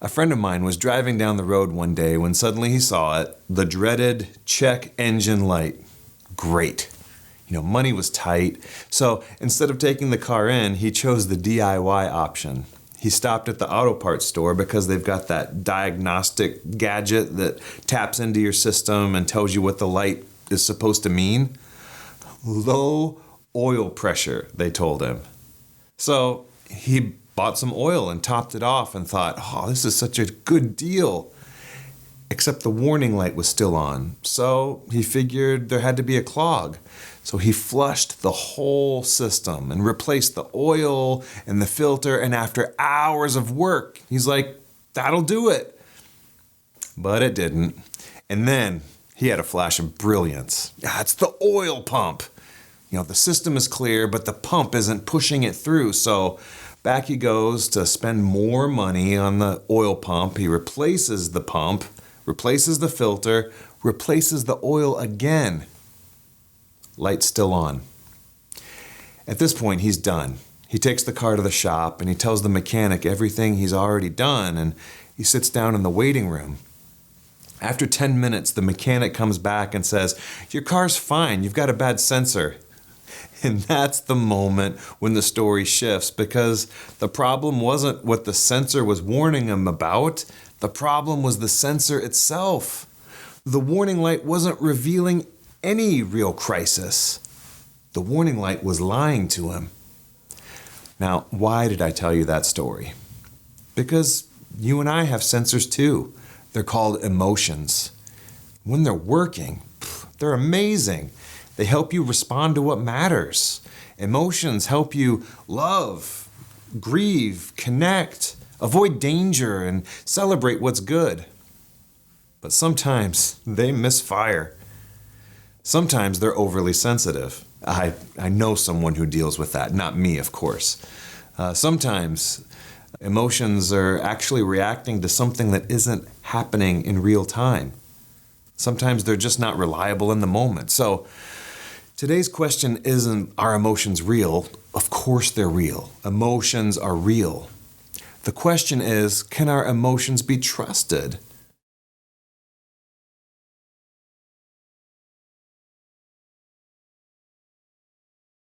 A friend of mine was driving down the road one day when suddenly he saw it, the dreaded check engine light. Great. Money was tight, so instead of taking the car in, he chose the DIY option. He stopped at the auto parts store because they've got that diagnostic gadget that taps into your system and tells you what the light is supposed to mean. Low oil pressure, they told him. So he bought some oil and topped it off and thought, this is such a good deal. Except the warning light was still on. So he figured there had to be a clog. So he flushed the whole system and replaced the oil and the filter. And after hours of work, he's like, that'll do it. But it didn't. And then he had a flash of brilliance. It's the oil pump. The system is clear, but the pump isn't pushing it through. So back he goes to spend more money on the oil pump. He replaces the pump, replaces the filter, replaces the oil again. Light's still on. At this point, he's done. He takes the car to the shop and he tells the mechanic everything he's already done, and he sits down in the waiting room. After 10 minutes, the mechanic comes back and says, "Your car's fine, you've got a bad sensor." And that's the moment when the story shifts, because the problem wasn't what the sensor was warning him about. The problem was the sensor itself. The warning light wasn't revealing any real crisis. The warning light was lying to him. Now, why did I tell you that story? Because you and I have sensors too. They're called emotions. When they're working, they're amazing. They help you respond to what matters. Emotions help you love, grieve, connect, avoid danger, and celebrate what's good. But sometimes they misfire. Sometimes they're overly sensitive. I know someone who deals with that, not me, of course. Sometimes emotions are actually reacting to something that isn't happening in real time. Sometimes they're just not reliable in the moment. So today's question isn't, are emotions real? Of course they're real. Emotions are real. The question is, can our emotions be trusted?